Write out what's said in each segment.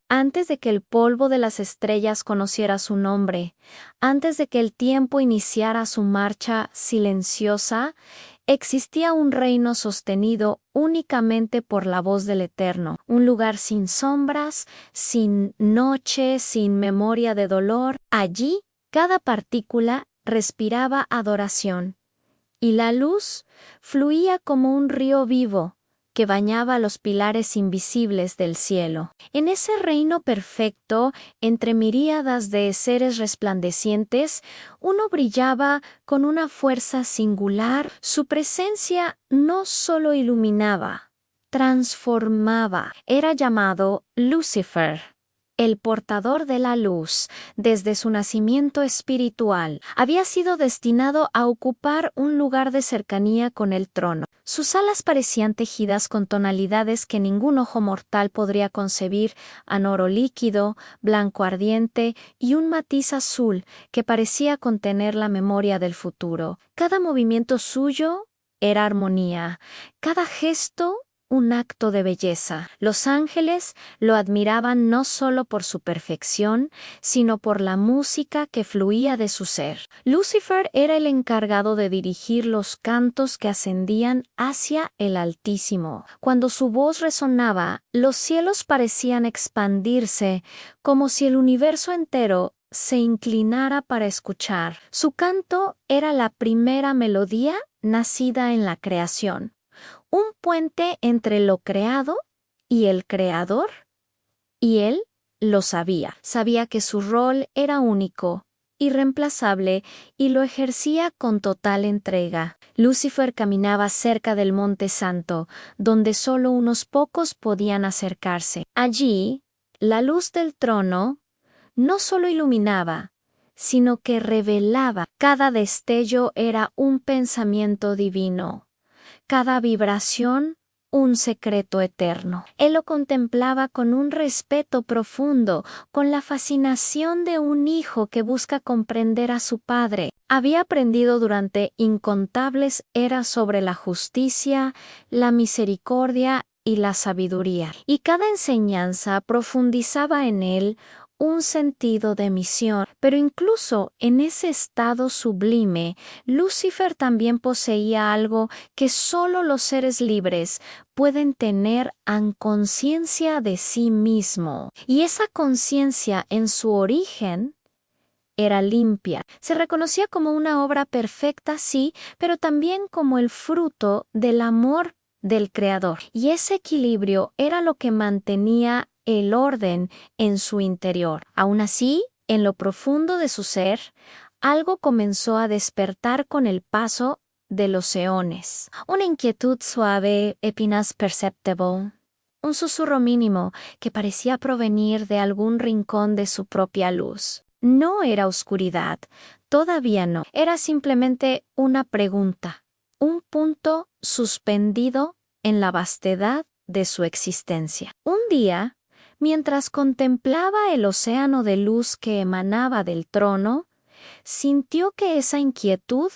Antes de que el polvo de las estrellas conociera su nombre, antes de que el tiempo iniciara su marcha silenciosa, existía un reino sostenido únicamente por la voz del Eterno, un lugar sin sombras, sin noche, sin memoria de dolor. Allí, cada partícula respiraba adoración, y la luz fluía como un río vivo que bañaba los pilares invisibles del cielo. En ese reino perfecto, entre miríadas de seres resplandecientes, uno brillaba con una fuerza singular. Su presencia no solo iluminaba, transformaba. Era llamado Lucifer, el portador de la luz. Desde su nacimiento espiritual, había sido destinado a ocupar un lugar de cercanía con el trono. Sus alas parecían tejidas con tonalidades que ningún ojo mortal podría concebir, en oro líquido, blanco ardiente y un matiz azul que parecía contener la memoria del futuro. Cada movimiento suyo era armonía, cada gesto un acto de belleza. Los ángeles lo admiraban no solo por su perfección, sino por la música que fluía de su ser. Lucifer era el encargado de dirigir los cantos que ascendían hacia el Altísimo. Cuando su voz resonaba, los cielos parecían expandirse, como si el universo entero se inclinara para escuchar. Su canto era la primera melodía nacida en la creación, un puente entre lo creado y el creador, y él lo sabía. Sabía que su rol era único, irreemplazable, y lo ejercía con total entrega. Lucifer caminaba cerca del Monte Santo, donde solo unos pocos podían acercarse. Allí, la luz del trono no solo iluminaba, sino que revelaba. Cada destello era un pensamiento divino, cada vibración un secreto eterno. Él lo contemplaba con un respeto profundo, con la fascinación de un hijo que busca comprender a su padre. Había aprendido durante incontables eras sobre la justicia, la misericordia y la sabiduría, y cada enseñanza profundizaba en él un sentido de misión. Pero incluso en ese estado sublime, Lucifer también poseía algo que solo los seres libres pueden tener: conciencia de sí mismo. Y esa conciencia en su origen era limpia. Se reconocía como una obra perfecta, sí, pero también como el fruto del amor del Creador. Y ese equilibrio era lo que mantenía el orden en su interior. Aún así, en lo profundo de su ser, algo comenzó a despertar con el paso de los eones. Una inquietud suave, apenas perceptible. Un susurro mínimo que parecía provenir de algún rincón de su propia luz. No era oscuridad, todavía no. Era simplemente una pregunta, un punto suspendido en la vastedad de su existencia. Un día, mientras contemplaba el océano de luz que emanaba del trono, sintió que esa inquietud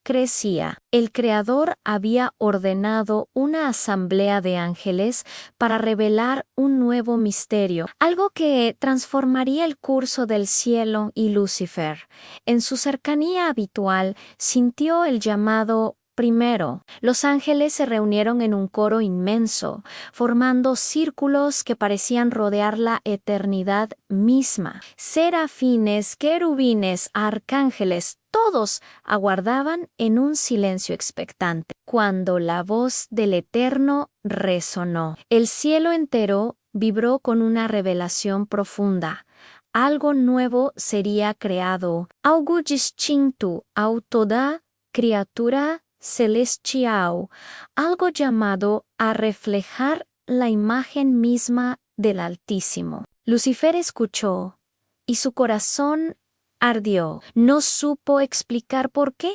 crecía. El Creador había ordenado una asamblea de ángeles para revelar un nuevo misterio, algo que transformaría el curso del cielo y Lucifer. En su cercanía habitual, sintió el llamado primero. Los ángeles se reunieron en un coro inmenso, formando círculos que parecían rodear la eternidad misma. Serafines, querubines, arcángeles, todos aguardaban en un silencio expectante. Cuando la voz del Eterno resonó, el cielo entero vibró con una revelación profunda. Algo nuevo sería creado. Algo distinto a toda criatura celestial, algo llamado a reflejar la imagen misma del Altísimo. Lucifer escuchó, y su corazón ardió. No supo explicar por qué.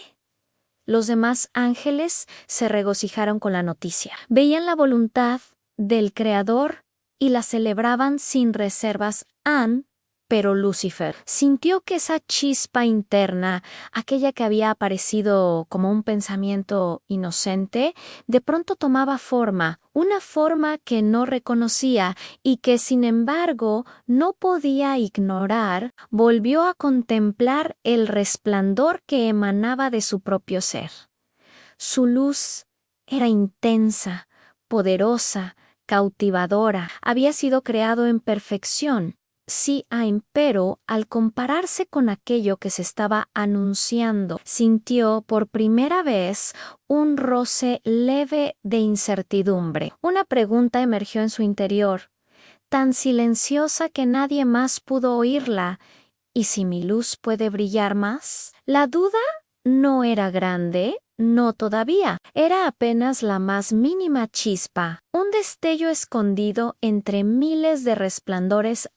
Los demás ángeles se regocijaron con la noticia. Veían la voluntad del Creador y la celebraban sin reservas. Pero Lucifer sintió que esa chispa interna, aquella que había aparecido como un pensamiento inocente, de pronto tomaba forma, una forma que no reconocía y que sin embargo no podía ignorar. Volvió a contemplar el resplandor que emanaba de su propio ser. Su luz era intensa, poderosa, cautivadora. Había sido creado en perfección. Sí, pero al compararse con aquello que se estaba anunciando, sintió por primera vez un roce leve de incertidumbre. Una pregunta emergió en su interior, tan silenciosa que nadie más pudo oírla. ¿Y si mi luz puede brillar más? La duda no era grande, no todavía. Era apenas la más mínima chispa, un destello escondido entre miles de resplandores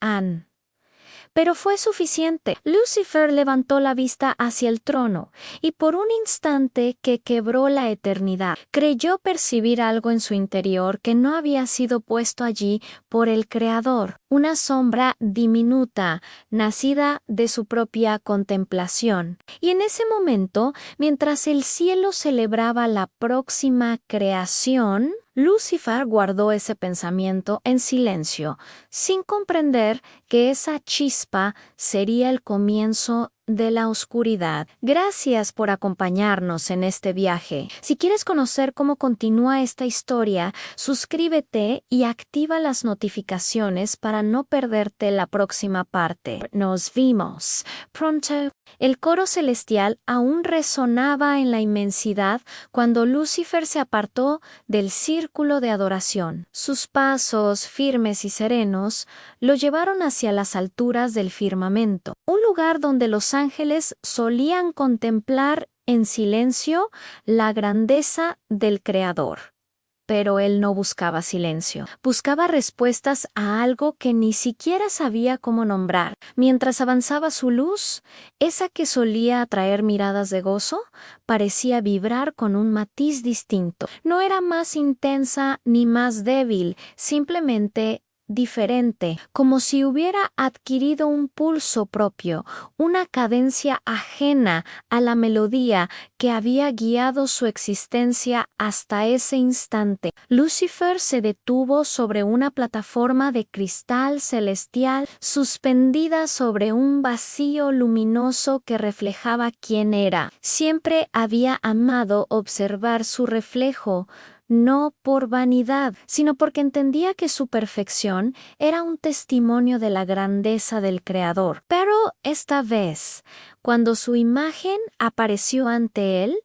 Pero fue suficiente. Lucifer levantó la vista hacia el trono, y por un instante que quebró la eternidad, creyó percibir algo en su interior que no había sido puesto allí por el Creador, una sombra diminuta, nacida de su propia contemplación. Y en ese momento, mientras el cielo celebraba la próxima creación, Lucifer guardó ese pensamiento en silencio, sin comprender que esa chispa sería el comienzo de la oscuridad. Gracias por acompañarnos en este viaje. Si quieres conocer cómo continúa esta historia, suscríbete y activa las notificaciones para no perderte la próxima parte. Nos vimos pronto. El coro celestial aún resonaba en la inmensidad cuando Lucifer se apartó del círculo de adoración. Sus pasos, firmes y serenos, lo llevaron hacia las alturas del firmamento, un lugar donde los ángeles solían contemplar en silencio la grandeza del Creador. Pero él no buscaba silencio, buscaba respuestas a algo que ni siquiera sabía cómo nombrar. Mientras avanzaba su luz, esa que solía atraer miradas de gozo, parecía vibrar con un matiz distinto. No era más intensa ni más débil, simplemente diferente, como si hubiera adquirido un pulso propio, una cadencia ajena a la melodía que había guiado su existencia hasta ese instante. Lucifer se detuvo sobre una plataforma de cristal celestial suspendida sobre un vacío luminoso que reflejaba quién era. Siempre había amado observar su reflejo, no por vanidad, sino porque entendía que su perfección era un testimonio de la grandeza del Creador. Pero esta vez, cuando su imagen apareció ante él,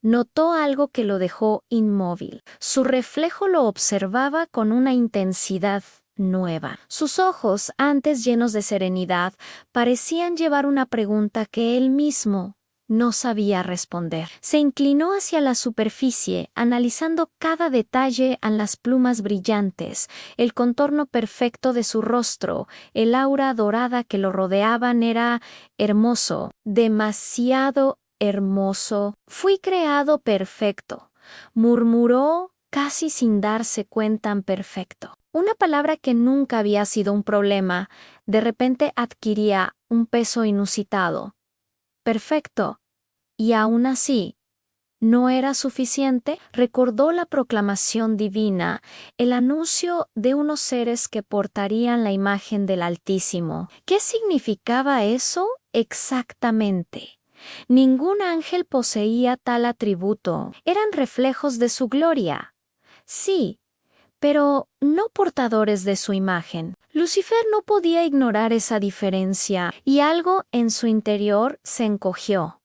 notó algo que lo dejó inmóvil. Su reflejo lo observaba con una intensidad nueva. Sus ojos, antes llenos de serenidad, parecían llevar una pregunta que él mismo no sabía responder. Se inclinó hacia la superficie, analizando cada detalle en las plumas brillantes, el contorno perfecto de su rostro, el aura dorada que lo rodeaban era hermoso, demasiado hermoso. Fui creado perfecto, murmuró casi sin darse cuenta. Perfecto. Una palabra que nunca había sido un problema, de repente adquiría un peso inusitado. Perfecto. Y aún así, ¿no era suficiente? Recordó la proclamación divina, el anuncio de unos seres que portarían la imagen del Altísimo. ¿Qué significaba eso exactamente? Ningún ángel poseía tal atributo. Eran reflejos de su gloria. Sí, pero no portadores de su imagen. Lucifer no podía ignorar esa diferencia, y algo en su interior se encogió,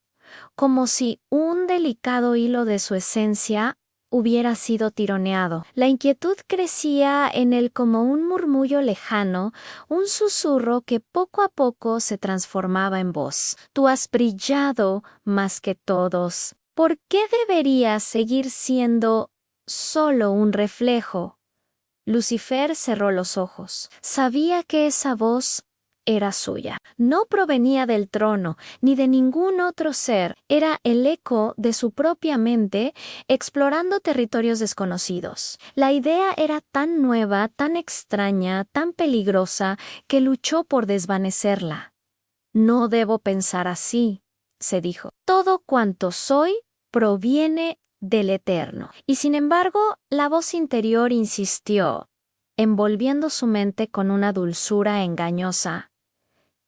como si un delicado hilo de su esencia hubiera sido tironeado. La inquietud crecía en él como un murmullo lejano, un susurro que poco a poco se transformaba en voz. Tú has brillado más que todos. ¿Por qué deberías seguir siendo solo un reflejo? Lucifer cerró los ojos. Sabía que esa voz era suya. No provenía del trono, ni de ningún otro ser. Era el eco de su propia mente explorando territorios desconocidos. La idea era tan nueva, tan extraña, tan peligrosa, que luchó por desvanecerla. No debo pensar así, se dijo. Todo cuanto soy proviene del Eterno. Y sin embargo, la voz interior insistió, envolviendo su mente con una dulzura engañosa.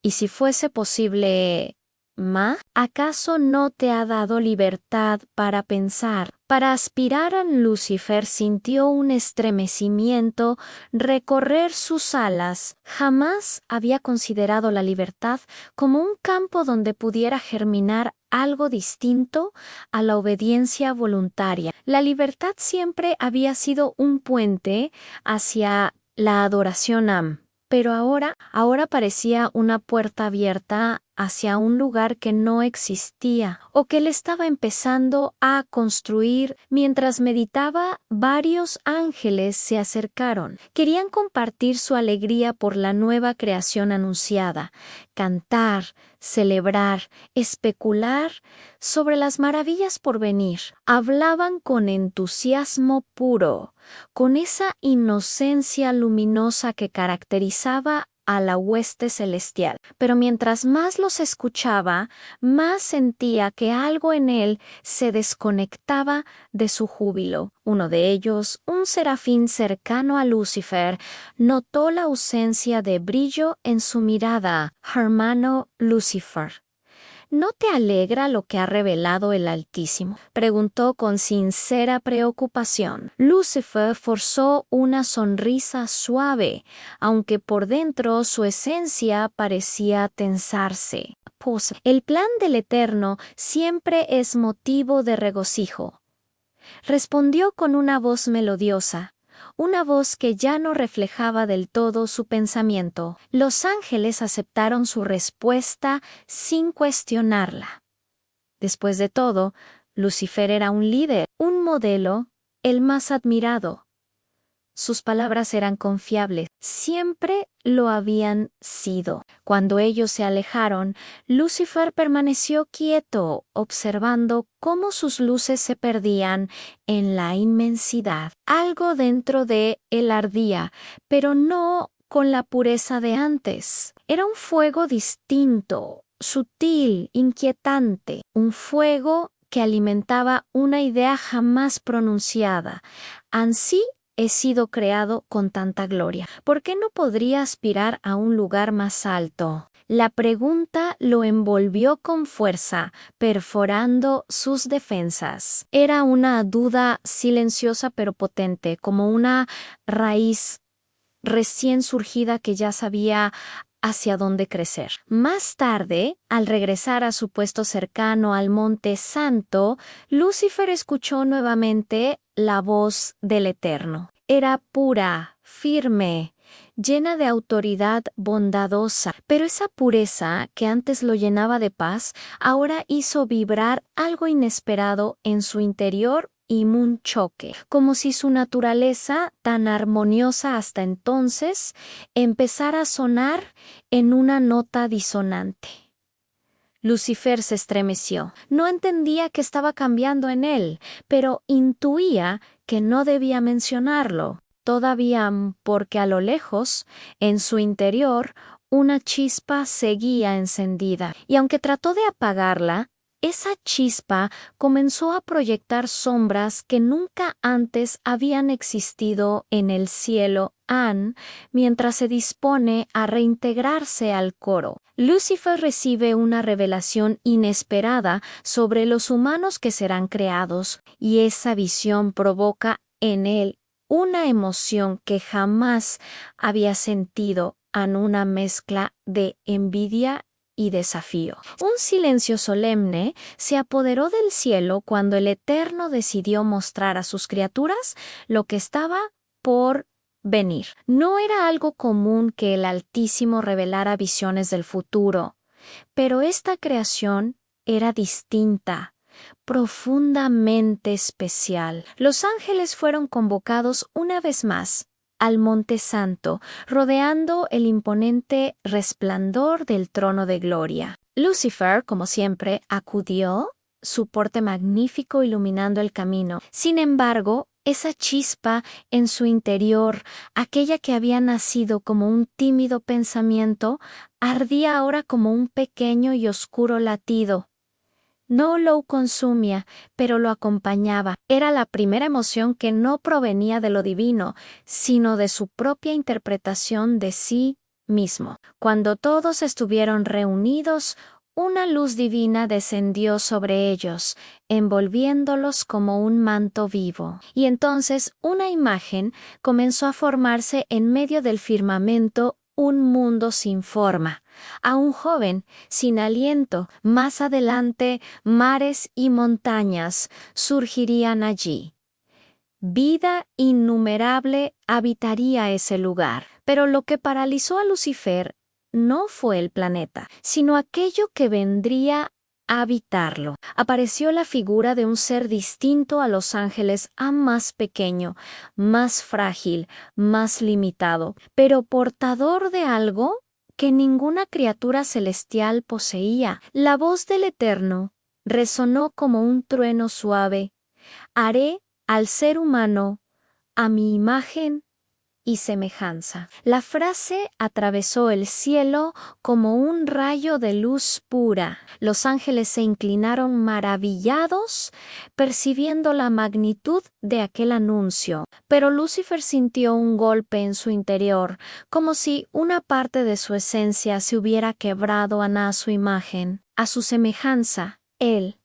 ¿Y si fuese posible, Ma? ¿Acaso no te ha dado libertad para pensar? Para aspirar a Lucifer sintió un estremecimiento recorrer sus alas. Jamás había considerado la libertad como un campo donde pudiera germinar algo distinto a la obediencia voluntaria. La libertad siempre había sido un puente hacia la adoración a pero ahora parecía una puerta abierta hacia un lugar que no existía o que él estaba empezando a construir. Mientras meditaba, varios ángeles se acercaron. Querían compartir su alegría por la nueva creación anunciada, cantar, celebrar, especular sobre las maravillas por venir. Hablaban con entusiasmo puro, con esa inocencia luminosa que caracterizaba a la hueste celestial. Pero mientras más los escuchaba, más sentía que algo en él se desconectaba de su júbilo. Uno de ellos, un serafín cercano a Lucifer, notó la ausencia de brillo en su mirada. Hermano Lucifer, ¿no te alegra lo que ha revelado el Altísimo?, preguntó con sincera preocupación. Lucifer forzó una sonrisa suave, aunque por dentro su esencia parecía tensarse. El plan del Eterno siempre es motivo de regocijo, respondió con una voz melodiosa. Una voz que ya no reflejaba del todo su pensamiento. Los ángeles aceptaron su respuesta sin cuestionarla. Después de todo, Lucifer era un líder, un modelo, el más admirado. Sus palabras eran confiables, siempre lo habían sido. Cuando ellos se alejaron, Lucifer permaneció quieto, observando cómo sus luces se perdían en la inmensidad. Algo dentro de él ardía, pero no con la pureza de antes. Era un fuego distinto, sutil, inquietante, un fuego que alimentaba una idea jamás pronunciada. Ansí he sido creado con tanta gloria. ¿Por qué no podría aspirar a un lugar más alto? La pregunta lo envolvió con fuerza, perforando sus defensas. Era una duda silenciosa pero potente, como una raíz recién surgida que ya sabía hacia dónde crecer. Más tarde, al regresar a su puesto cercano al Monte Santo, Lucifer escuchó nuevamente la voz del Eterno. Era pura, firme, llena de autoridad bondadosa, pero esa pureza que antes lo llenaba de paz, ahora hizo vibrar algo inesperado en su interior y un choque, como si su naturaleza, tan armoniosa hasta entonces, empezara a sonar en una nota disonante. Lucifer se estremeció. No entendía qué estaba cambiando en él, pero intuía que no debía mencionarlo. Todavía porque a lo lejos, en su interior, una chispa seguía encendida, y aunque trató de apagarla, esa chispa comenzó a proyectar sombras que nunca antes habían existido en el cielo mientras se dispone a reintegrarse al coro. Lucifer recibe una revelación inesperada sobre los humanos que serán creados, y esa visión provoca en él una emoción que jamás había sentido, en una mezcla de envidia y desafío. Un silencio solemne se apoderó del cielo cuando el Eterno decidió mostrar a sus criaturas lo que estaba por venir. No era algo común que el Altísimo revelara visiones del futuro, pero esta creación era distinta, profundamente especial. Los ángeles fueron convocados una vez más, al Monte Santo, rodeando el imponente resplandor del trono de gloria. Lucifer, como siempre, acudió, su porte magnífico iluminando el camino. Sin embargo, esa chispa en su interior, aquella que había nacido como un tímido pensamiento, ardía ahora como un pequeño y oscuro latido. No lo consumía, pero lo acompañaba. Era la primera emoción que no provenía de lo divino, sino de su propia interpretación de sí mismo. Cuando todos estuvieron reunidos, una luz divina descendió sobre ellos, envolviéndolos como un manto vivo. Y entonces una imagen comenzó a formarse en medio del firmamento, un mundo sin forma. A un joven, sin aliento, más adelante, mares y montañas surgirían allí. Vida innumerable habitaría ese lugar. Pero lo que paralizó a Lucifer no fue el planeta, sino aquello que vendría a habitarlo. Apareció la figura de un ser distinto a los ángeles, más pequeño, más frágil, más limitado, pero portador de algo que ninguna criatura celestial poseía. La voz del Eterno resonó como un trueno suave. Haré al ser humano a mi imagen y semejanza. La frase atravesó el cielo como un rayo de luz pura. Los ángeles se inclinaron maravillados, percibiendo la magnitud de aquel anuncio. Pero Lucifer sintió un golpe en su interior, como si una parte de su esencia se hubiera quebrado a su imagen, a su semejanza. Él,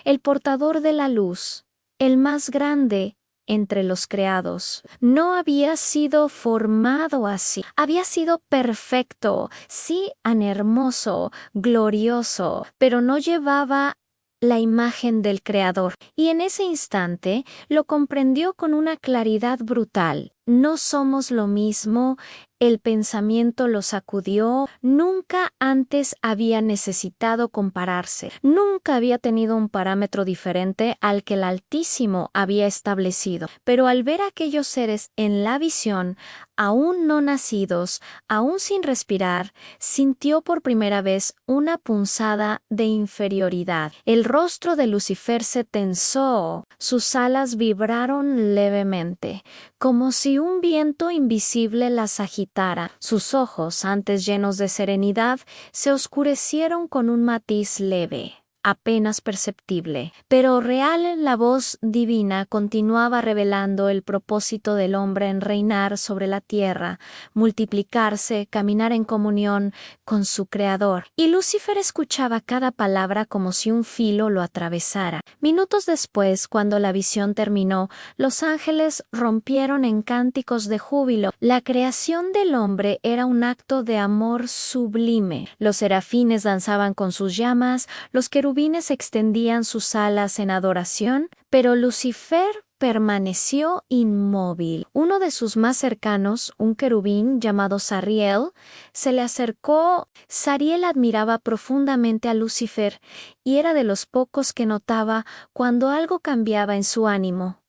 el portador de la luz, el más grande entre los creados, no había sido formado así. Había sido perfecto, sí, hermoso, glorioso, pero no llevaba la imagen del Creador. Y en ese instante lo comprendió con una claridad brutal. No somos lo mismo. El pensamiento lo sacudió. Nunca antes había necesitado compararse. Nunca había tenido un parámetro diferente al que el Altísimo había establecido. Pero al ver a aquellos seres en la visión, aún no nacidos, aún sin respirar, sintió por primera vez una punzada de inferioridad. El rostro de Lucifer se tensó, sus alas vibraron levemente, como si un viento invisible las agitara. Sus ojos, antes llenos de serenidad, se oscurecieron con un matiz leve, apenas perceptible, pero real. La voz divina continuaba revelando el propósito del hombre en reinar sobre la tierra, multiplicarse, caminar en comunión con su Creador. Y Lucifer escuchaba cada palabra como si un filo lo atravesara. Minutos después, cuando la visión terminó, los ángeles rompieron en cánticos de júbilo. La creación del hombre era un acto de amor sublime. Los serafines danzaban con sus llamas, los querubines extendían sus alas en adoración, pero Lucifer permaneció inmóvil. Uno de sus más cercanos, un querubín llamado Sariel, se le acercó. Sariel admiraba profundamente a Lucifer y era de los pocos que notaba cuando algo cambiaba en su ánimo.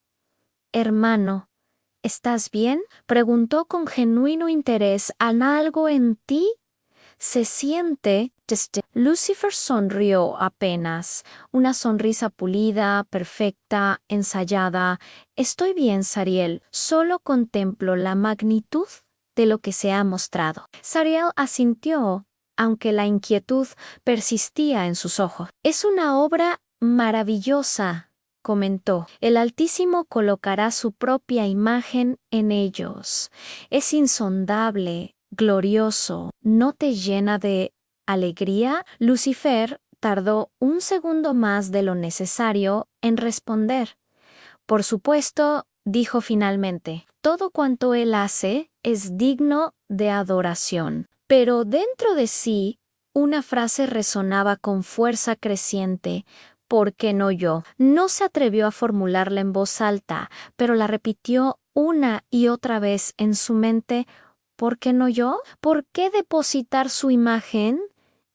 «Hermano, ¿estás bien?», preguntó con genuino interés. «¿Algo en ti se siente?» Lucifer sonrió apenas, una sonrisa pulida, perfecta, ensayada. «Estoy bien, Sariel, solo contemplo la magnitud de lo que se ha mostrado». Sariel asintió, aunque la inquietud persistía en sus ojos. «Es una obra maravillosa», comentó. «El Altísimo colocará su propia imagen en ellos. Es insondable, glorioso. ¿No te llena de alegría?» Lucifer tardó un segundo más de lo necesario en responder. «Por supuesto», dijo finalmente, «todo cuanto él hace es digno de adoración». Pero dentro de sí, una frase resonaba con fuerza creciente. «¿Por qué no yo?». No se atrevió a formularla en voz alta, pero la repitió una y otra vez en su mente. «¿Por qué no yo? ¿Por qué depositar su imagen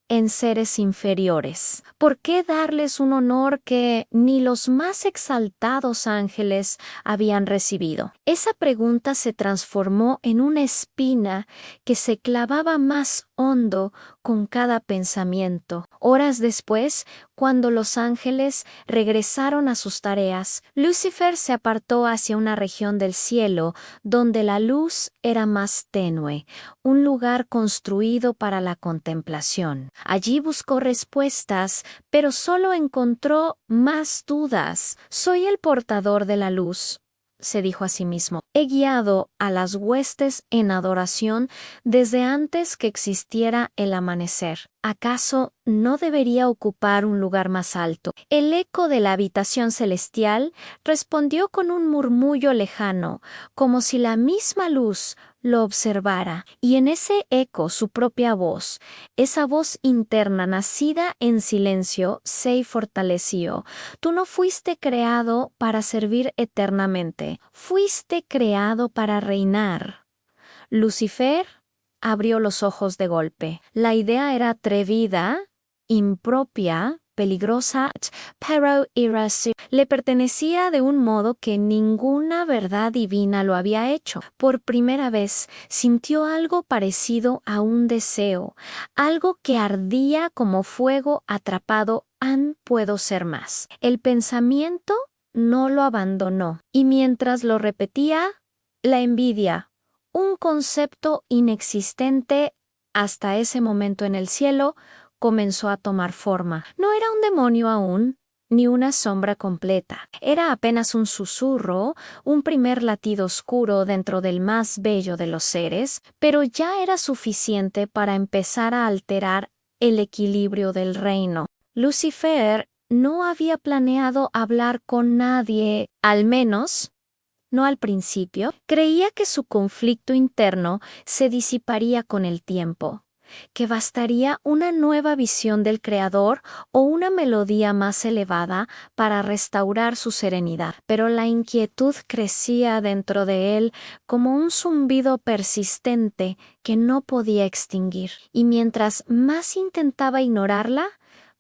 en seres inferiores? ¿Por qué darles un honor que ni los más exaltados ángeles habían recibido? Esa pregunta se transformó en una espina que se clavaba más hondo con cada pensamiento. Horas después, cuando los ángeles regresaron a sus tareas, Lucifer se apartó hacia una región del cielo donde la luz era más tenue, un lugar construido para la contemplación. Allí buscó respuestas, pero solo encontró más dudas. Soy el portador de la luz, se dijo a sí mismo. He guiado a las huestes en adoración desde antes que existiera el amanecer. ¿Acaso no debería ocupar un lugar más alto? El eco de la habitación celestial respondió con un murmullo lejano, como si la misma luz lo observara, y en ese eco su propia voz, esa voz interna nacida en silencio, se fortaleció. Tú no fuiste creado para servir eternamente, fuiste creado para reinar. Lucifer abrió los ojos de golpe. La idea era atrevida, impropia, peligrosa, pero irracional. Le pertenecía de un modo que ninguna verdad divina lo había hecho. Por primera vez sintió algo parecido a un deseo, algo que ardía como fuego atrapado. Puedo ser más. El pensamiento no lo abandonó, y mientras lo repetía, la envidia, un concepto inexistente hasta ese momento en el cielo, comenzó a tomar forma. No era un demonio aún, ni una sombra completa. Era apenas un susurro, un primer latido oscuro dentro del más bello de los seres, pero ya era suficiente para empezar a alterar el equilibrio del reino. Lucifer no había planeado hablar con nadie, al menos no al principio. Creía que su conflicto interno se disiparía con el tiempo, que bastaría una nueva visión del Creador o una melodía más elevada para restaurar su serenidad. Pero la inquietud crecía dentro de él como un zumbido persistente que no podía extinguir, y mientras más intentaba ignorarla,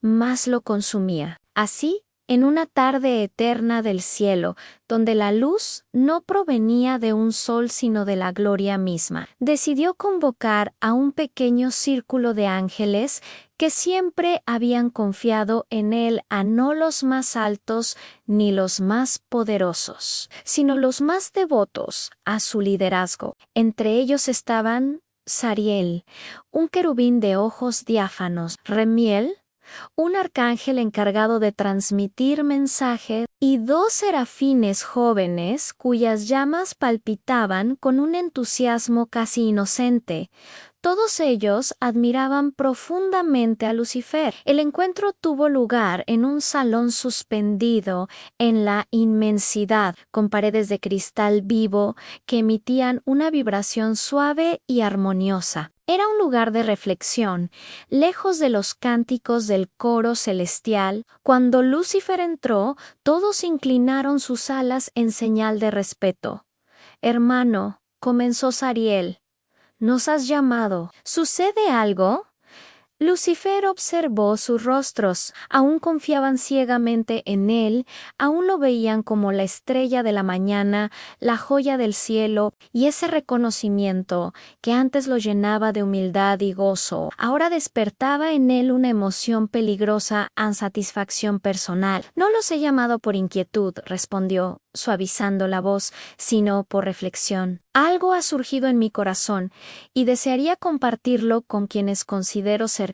más lo consumía. Así, en una tarde eterna del cielo, donde la luz no provenía de un sol sino de la gloria misma, decidió convocar a un pequeño círculo de ángeles que siempre habían confiado en él, a no los más altos ni los más poderosos, sino los más devotos a su liderazgo. Entre ellos estaban Sariel, un querubín de ojos diáfanos, Remiel, un arcángel encargado de transmitir mensajes, y dos serafines jóvenes cuyas llamas palpitaban con un entusiasmo casi inocente. Todos ellos admiraban profundamente a Lucifer. El encuentro tuvo lugar en un salón suspendido en la inmensidad, con paredes de cristal vivo que emitían una vibración suave y armoniosa. Era un lugar de reflexión, lejos de los cánticos del coro celestial. Cuando Lucifer entró, todos inclinaron sus alas en señal de respeto. «Hermano», comenzó Sariel, «nos has llamado. ¿Sucede algo?» Lucifer observó sus rostros. Aún confiaban ciegamente en él, aún lo veían como la estrella de la mañana, la joya del cielo, y ese reconocimiento, que antes lo llenaba de humildad y gozo, ahora despertaba en él una emoción peligrosa a satisfacción personal. «No los he llamado por inquietud», respondió, suavizando la voz, «sino por reflexión. Algo ha surgido en mi corazón y desearía compartirlo con quienes considero cercanos».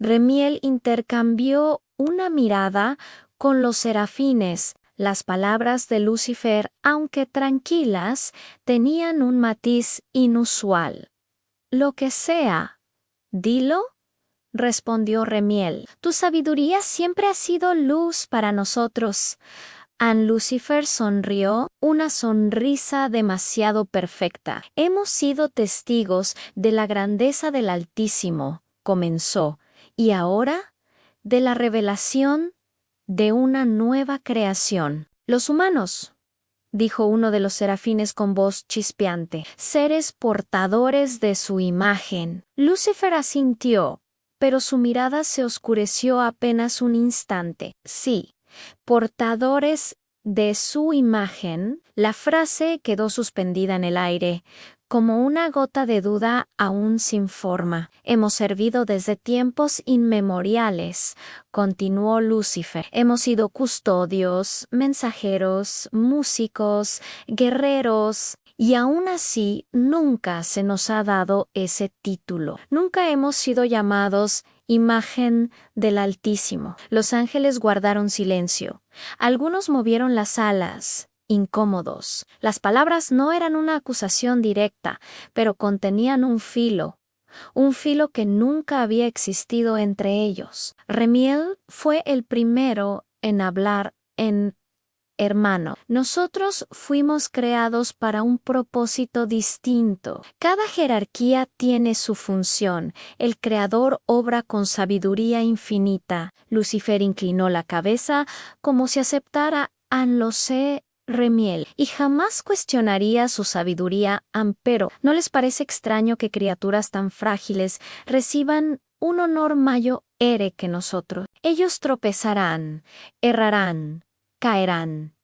Remiel intercambió una mirada con los serafines. Las palabras de Lucifer, aunque tranquilas, tenían un matiz inusual. «Lo que sea, dilo», respondió Remiel. «Tu sabiduría siempre ha sido luz para nosotros». Lucifer sonrió, una sonrisa demasiado perfecta. «Hemos sido testigos de la grandeza del Altísimo», comenzó, «y ahora de la revelación de una nueva creación. Los humanos», dijo uno de los serafines con voz chispeante, «seres portadores de su imagen». Lucifer asintió, pero su mirada se oscureció apenas un instante. Sí, portadores de su imagen, la frase quedó suspendida en el aire, como una gota de duda aún sin forma. Hemos servido desde tiempos inmemoriales, continuó Lucifer. Hemos sido custodios, mensajeros, músicos, guerreros, y aún así nunca se nos ha dado ese título. Nunca hemos sido llamados imagen del Altísimo. Los ángeles guardaron silencio. Algunos movieron las alas, incómodos. Las palabras no eran una acusación directa, pero contenían un filo que nunca había existido entre ellos. Remiel fue el primero en hablar en hermano. Nosotros fuimos creados para un propósito distinto. Cada jerarquía tiene su función. El Creador obra con sabiduría infinita. Lucifer inclinó la cabeza como si aceptara lo sé Remiel, y jamás cuestionaría su sabiduría, Ampero. ¿No les parece extraño que criaturas tan frágiles reciban un honor mayor que nosotros? Ellos tropezarán, errarán, caerán.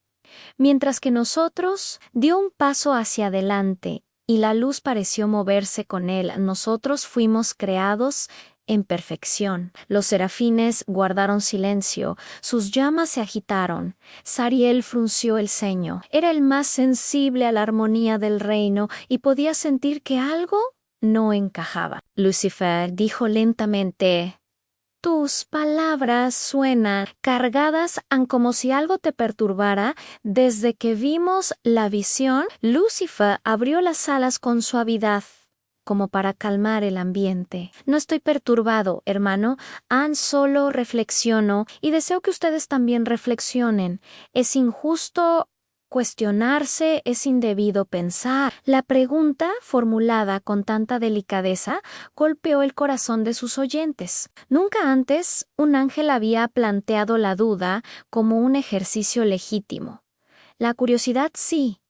Mientras que nosotros dio un paso hacia adelante y la luz pareció moverse con él. Nosotros fuimos creados en perfección. Los serafines guardaron silencio, sus llamas se agitaron. Sariel frunció el ceño. Era el más sensible a la armonía del reino y podía sentir que algo no encajaba. Lucifer dijo lentamente: tus palabras suenan cargadas como si algo te perturbara. Desde que vimos la visión, Lucifer abrió las alas con suavidad, como para calmar el ambiente. No estoy perturbado, hermano. Solo reflexiono y deseo que ustedes también reflexionen. Es injusto cuestionarse, es indebido pensar. La pregunta, formulada con tanta delicadeza, golpeó el corazón de sus oyentes. Nunca antes un ángel había planteado la duda como un ejercicio legítimo. La curiosidad sí,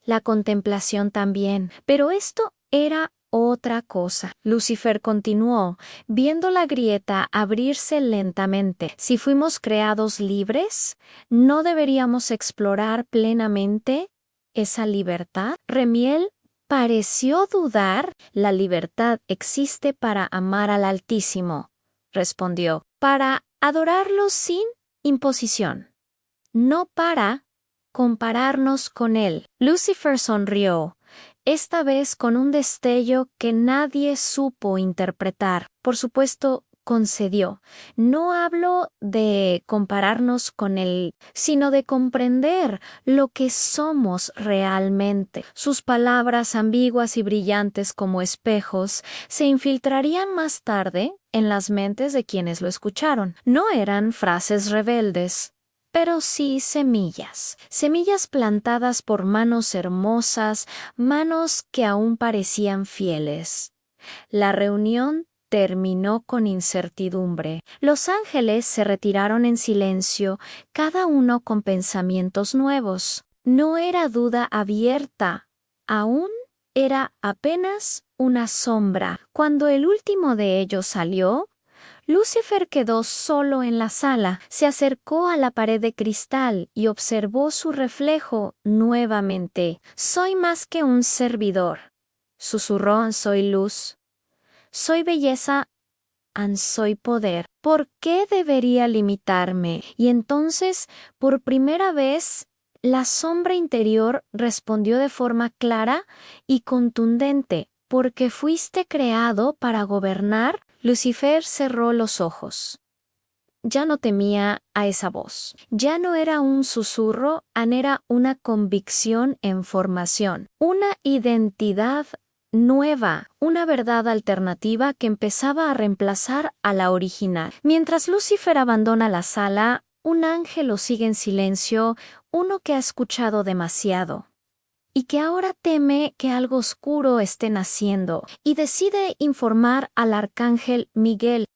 la contemplación también, pero esto era otra cosa. Lucifer continuó, viendo la grieta abrirse lentamente. Si fuimos creados libres, ¿no deberíamos explorar plenamente esa libertad? Remiel pareció dudar. La libertad existe para amar al Altísimo, respondió, para adorarlo sin imposición, no para compararnos con él. Lucifer sonrió, esta vez con un destello que nadie supo interpretar. Por supuesto, concedió. No hablo de compararnos con él, sino de comprender lo que somos realmente. Sus palabras, ambiguas y brillantes como espejos, se infiltrarían más tarde en las mentes de quienes lo escucharon. No eran frases rebeldes, pero sí semillas plantadas por manos hermosas, manos que aún parecían fieles. La reunión terminó con incertidumbre. Los ángeles se retiraron en silencio, cada uno con pensamientos nuevos. No era duda abierta, aún era apenas una sombra. Cuando el último de ellos salió, Lucifer quedó solo en la sala, se acercó a la pared de cristal y observó su reflejo nuevamente. Soy más que un servidor, susurró: soy luz, soy belleza, soy poder. ¿Por qué debería limitarme? Y entonces, por primera vez, la sombra interior respondió de forma clara y contundente: porque fuiste creado para gobernar. Lucifer cerró los ojos. Ya no temía a esa voz. Ya no era un susurro, era una convicción en formación, una identidad nueva, una verdad alternativa que empezaba a reemplazar a la original. Mientras Lucifer abandona la sala, un ángel lo sigue en silencio, uno que ha escuchado demasiado y que ahora teme que algo oscuro esté naciendo, y decide informar al arcángel Miguel.